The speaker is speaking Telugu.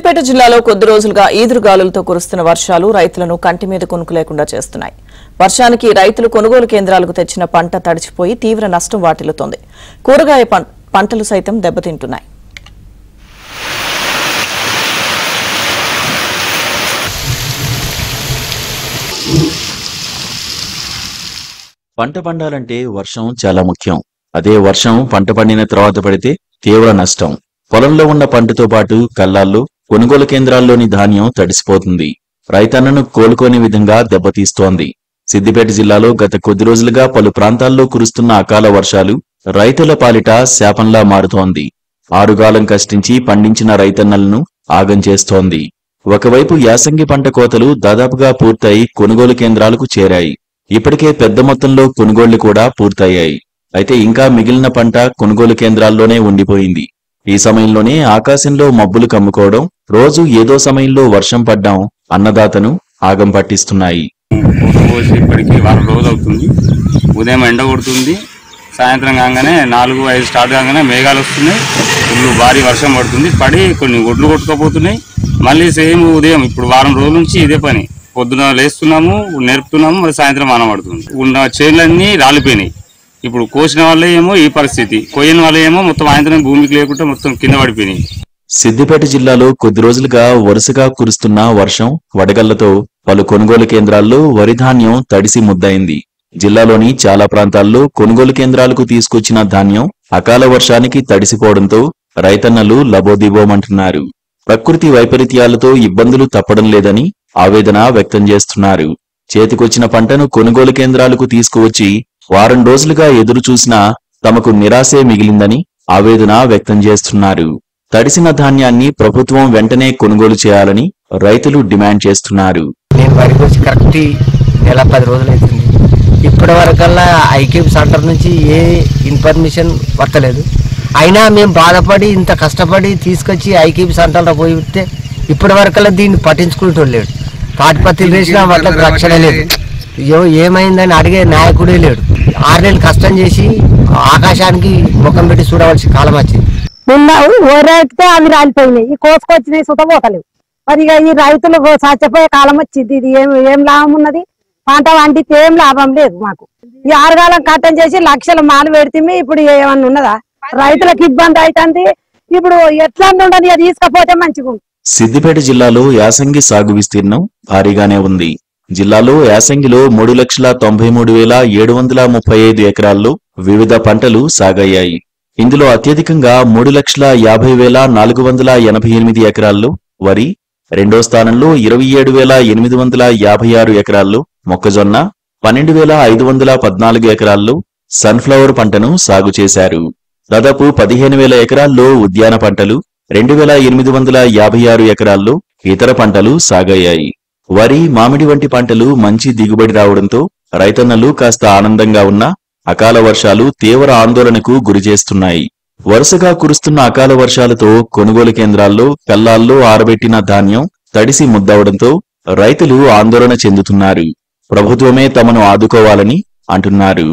సిద్దిపేట జిల్లాలో కొద్ది రోజులుగా ఈదురుగాలులతో కురుస్తున్న వర్షాలు రైతులను కంటి మీద కొనుకు లేకుండా చేస్తున్నాయి. వర్షానికి రైతులు కొనుగోలు కేంద్రాలకు తెచ్చిన పంట తడిచిపోయి తీవ్ర నష్టం వాటిల్లుతోంది. కూరగాయ పంటలు సైతం దెబ్బతింటున్నాయి. పంట పండాలంటే వర్షం చాలా ముఖ్యం. అదే వర్షం పంట పండిన తర్వాత పడితే తీవ్ర నష్టం. పొలంలో ఉన్న పంటతో పాటు కల్లాల్లో కొనుగోలు కేంద్రాల్లోని ధాన్యం తడిసిపోతుంది. రైతన్నను కోలుకోని విధంగా దెబ్బతీస్తోంది. సిద్దిపేట జిల్లాలో గత కొద్ది రోజులుగా పలు ప్రాంతాల్లో కురుస్తున్న అకాల వర్షాలు రైతుల పాలిట శాపంలా మారుతోంది. ఆరుగాలం కష్టించి పండించిన రైతన్నలను ఆగం చేస్తోంది. ఒకవైపు యాసంగి పంట కోతలు దాదాపుగా పూర్తయి కొనుగోలు కేంద్రాలకు చేరాయి. ఇప్పటికే పెద్ద మొత్తంలో కొనుగోళ్లు కూడా పూర్తయ్యాయి. అయితే ఇంకా మిగిలిన పంట కొనుగోలు కేంద్రాల్లోనే ఉండిపోయింది. ఈ సమయంలోనే ఆకాశంలో మబ్బులు కమ్ముకోవడం, రోజు ఏదో సమయంలో వర్షం పడ్డం అన్నదాతను ఆగం పట్టిస్తున్నాయి. ఇప్పటికి వారం రోజులు అవుతుంది. ఉదయం ఎండ కొడుతుంది, సాయంత్రం కాగానే 4-5 స్టార్ట్ కాగానే మేఘాలు వస్తున్నాయి. ఫుల్ భారీ వర్షం పడుతుంది. పడి కొన్ని ఒడ్లు కొట్టుకోపోతున్నాయి. మళ్ళీ సేమ్ ఉదయం ఇప్పుడు వారం రోజుల నుంచి ఇదే పని. పొద్దున లేస్తున్నాము, నేర్పుతున్నాము, మరి సాయంత్రం వాన పడుతుంది. ఉన్న చేనులన్నీ రాలిపోయినాయి. ఇప్పుడు కోసిన వాళ్ళే ఏమో ఈ పరిస్థితి, కొయ్యని వాళ్ళే ఏమో మొత్తం సాయంత్రం భూమికి లేకుండా మొత్తం కింద పడిపోయినాయి. సిద్దిపేట జిల్లాలో కొద్ది రోజులుగా వరుసగా కురుస్తున్న వర్షం, వడగళ్లతో పలు కొనుగోలు కేంద్రాల్లో వరి ధాన్యం తడిసి ముద్దయింది. జిల్లాలోని చాలా ప్రాంతాల్లో కొనుగోలు కేంద్రాలకు తీసుకొచ్చిన ధాన్యం అకాల వర్షానికి తడిసిపోవడంతో రైతన్నలు లబోదిబోమంటున్నారు. ప్రకృతి వైపరీత్యాలతో ఇబ్బందులు తప్పడం లేదని ఆవేదన వ్యక్తం చేస్తున్నారు. చేతికొచ్చిన పంటను కొనుగోలు కేంద్రాలకు తీసుకువచ్చి వారం రోజులుగా ఎదురు చూసినా తమకు నిరాశే మిగిలిందని ఆవేదన వ్యక్తం చేస్తున్నారు. తడిసిన ధాన్యాన్ని ప్రభుత్వం వెంటనే కొనుగోలు చేయాలని రైతులు డిమాండ్ చేస్తున్నారు. నేను వరికి వచ్చి కరెక్ట్ నెల 10 రోజులు అవుతుంది. ఇప్పటి వరకల్లా ఐక్యూబ్ సెంటర్ నుంచి ఏ ఇన్ఫర్మేషన్ వర్తలేదు. అయినా మేము బాధపడి ఇంత కష్టపడి తీసుకొచ్చి ఐక్యూబ్ సెంటర్లో పోయితే ఇప్పటి వరకల్లా దీన్ని పట్టించుకుంటూ తాటిపత్రులు వేసినా వాటికి రక్షణ లేదు. ఏమైందని అడిగే నాయకుడే లేడు. 6 నెలలు కష్టం చేసి ఆకాశానికి ముఖం పెట్టి చూడవలసిన కాలం వచ్చింది. ఉన్నావు ఓరేస్తే అవి రాలిపోయినాయి, ఈ కోసుకొచ్చినాయి సుతపోతలేవు. మరి ఇక ఈ రైతులు చచ్చిపోయే కాలం వచ్చింది. ఇది ఏం లాభం ఉన్నది? పంట వండితే ఏం లాభం లేదు మాకు. ఈ 6 కాలం కట్టం చేసి లక్షల మాలు పెడితే ఇప్పుడు ఏమన్నా ఉన్నదా? రైతులకు ఇబ్బంది అవుతుంది. ఇప్పుడు ఎట్లా ఉండని తీసుకపోతే మంచిగా. సిద్దిపేట జిల్లాలో యాసంగి సాగు విస్తీర్ణం భారీగానే ఉంది. జిల్లాలో యాసంగిలో 3,93,735 ఎకరాల్లో వివిధ పంటలు సాగయ్యాయి. ఇందులో అత్యధికంగా 3,50,488 ఎకరాల్లో వరి, రెండో స్థానంలో 27,856 ఎకరాల్లో మొక్కజొన్న, 12,514 ఎకరాల్లో సన్ఫ్లవర్ పంటను సాగు చేశారు. దాదాపు 15,000 ఎకరాల్లో ఉద్యాన పంటలు, 2,856 ఎకరాల్లో ఇతర పంటలు సాగయ్యాయి. వరి, మామిడి వంటి పంటలు మంచి దిగుబడి రావడంతో రైతన్నలు కాస్త ఆనందంగా ఉన్నా అకాల వర్షాలు తీవ్ర ఆందోళనకు గురిచేస్తున్నాయి. వరుసగా కురుస్తున్న అకాల వర్షాలతో కొనుగోలు కేంద్రాల్లో, కల్లాల్లో ఆరబెట్టిన ధాన్యం తడిసి ముద్దవడంతో రైతులు ఆందోళన చెందుతున్నారు. ప్రభుత్వమే తమను ఆదుకోవాలని అంటున్నారు.